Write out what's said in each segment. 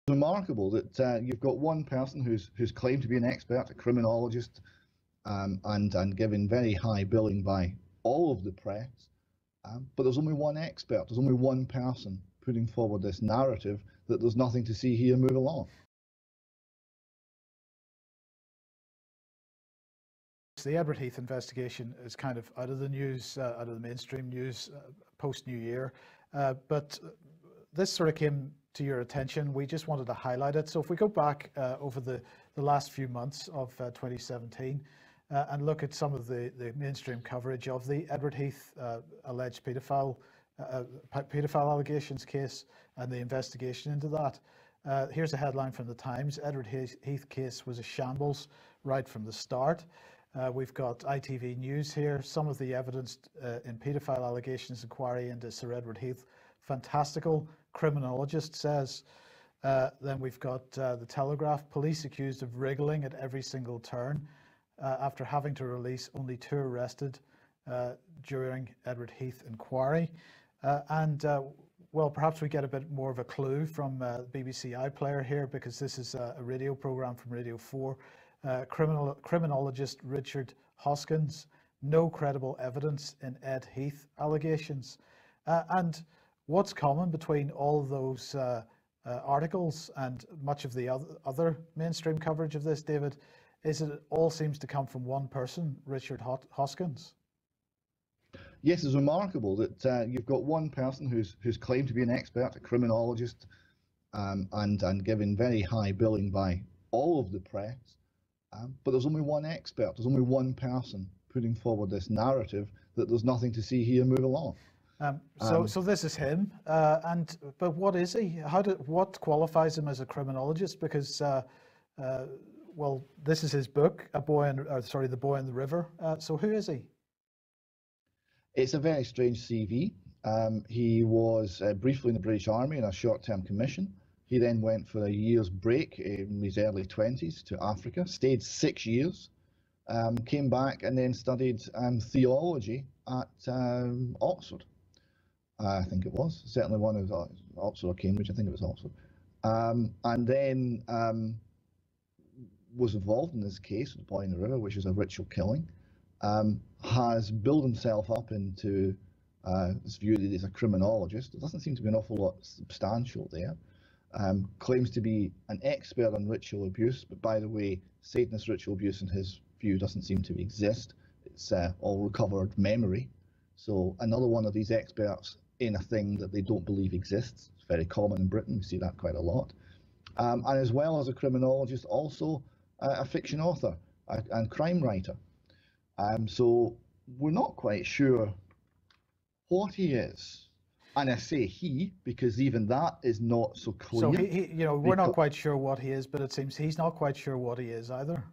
Remarkable that you've got one person who's claimed to be an expert, a criminologist, and given very high billing by all of the press, but there's only one expert, there's only one person putting forward this narrative that there's nothing to see here, move along. The Edward Heath investigation is kind of out of the news, out of the mainstream news post-New Year, but this sort of came to your attention. We just wanted to highlight it. So if we go back over the last few months of 2017 and look at some of the mainstream coverage of the Edward Heath alleged paedophile allegations case and the investigation into that. Here's a headline from the Times. Edward Heath case was a shambles right from the start. We've got ITV News here. Some of the evidence in paedophile allegations inquiry into Sir Edward Heath, fantastical, Criminologist says. Then we've got the Telegraph, police accused of wriggling at every single turn after having to release only 2 arrested during Edward Heath inquiry. Well, perhaps we get a bit more of a clue from BBC iPlayer here, because this is a radio programme from Radio 4. Criminologist Richard Hoskins, no credible evidence in Ed Heath allegations. And what's common between all of those articles and much of the other mainstream coverage of this, David, is that it all seems to come from one person, Richard Hoskins. Yes, it's remarkable that you've got one person who's claimed to be an expert, a criminologist, and given very high billing by all of the press, but there's only one expert, there's only one person putting forward this narrative that there's nothing to see here, move along. So this is him, but what is he? What qualifies him as a criminologist? Because well, this is his book, The Boy in the River. So who is he? It's a very strange CV. He was briefly in the British Army in a short-term commission. He then went for a year's break in his early 20s to Africa, stayed 6 years, came back and then studied theology at Oxford. I think it was, certainly one of Oxford or Cambridge, I think it was Oxford. And then was involved in this case, The Boy in the River, which is a ritual killing, has built himself up into this view that he's a criminologist. There doesn't seem to be an awful lot substantial there. Claims to be an expert on ritual abuse, but by the way, Satanist ritual abuse in his view doesn't seem to exist. It's all recovered memory. So another one of these experts in a thing that they don't believe exists. It's very common in Britain, we see that quite a lot. And as well as a criminologist, also a fiction author and crime writer. So we're not quite sure what he is. And I say he, because even that is not so clear. So we're not quite sure what he is, but it seems he's not quite sure what he is either.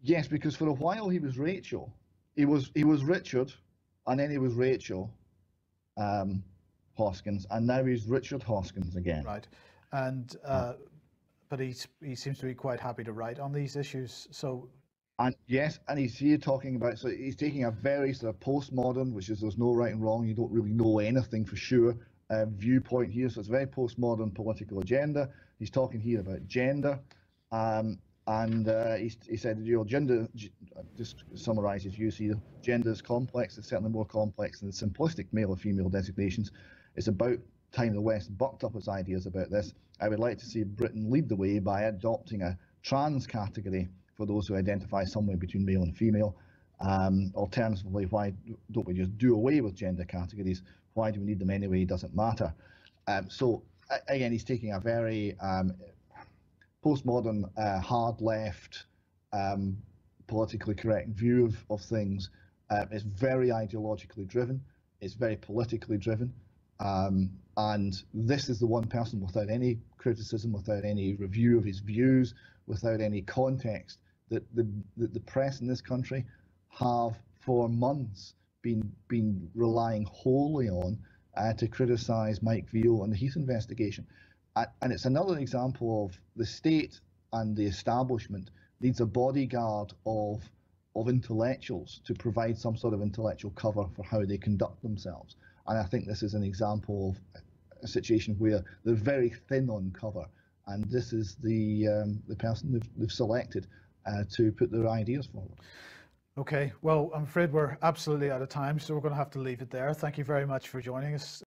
Yes, because for a while he was Rachel. He was Richard, and then he was Rachel Hoskins, and now he's Richard Hoskins again. Right, and but he seems to be quite happy to write on these issues. So. And yes, and he's here talking about, so he's taking a very sort of postmodern, which is there's no right and wrong, you don't really know anything for sure, viewpoint here. So it's a very postmodern political agenda. He's talking here about gender, and he said, gender, just to summarise his views here, gender is complex. It's certainly more complex than the simplistic male or female designations. It's about time the West bucked up its ideas about this. I would like to see Britain lead the way by adopting a trans category for those who identify somewhere between male and female. Alternatively, why don't we just do away with gender categories? Why do we need them anyway? It doesn't matter. So again, he's taking a very postmodern, hard left, politically correct view of things. It's very ideologically driven. It's very politically driven. And this is the one person without any criticism, without any review of his views, without any context, that the press in this country have for months been relying wholly on to criticise Mike Veal and the Heath investigation. And it's another example of the state and the establishment needs a bodyguard of intellectuals to provide some sort of intellectual cover for how they conduct themselves. And I think this is an example of a situation where they're very thin on cover and this is the person they've selected to put their ideas forward. Okay, well, I'm afraid we're absolutely out of time, so we're going to have to leave it there. Thank you very much for joining us.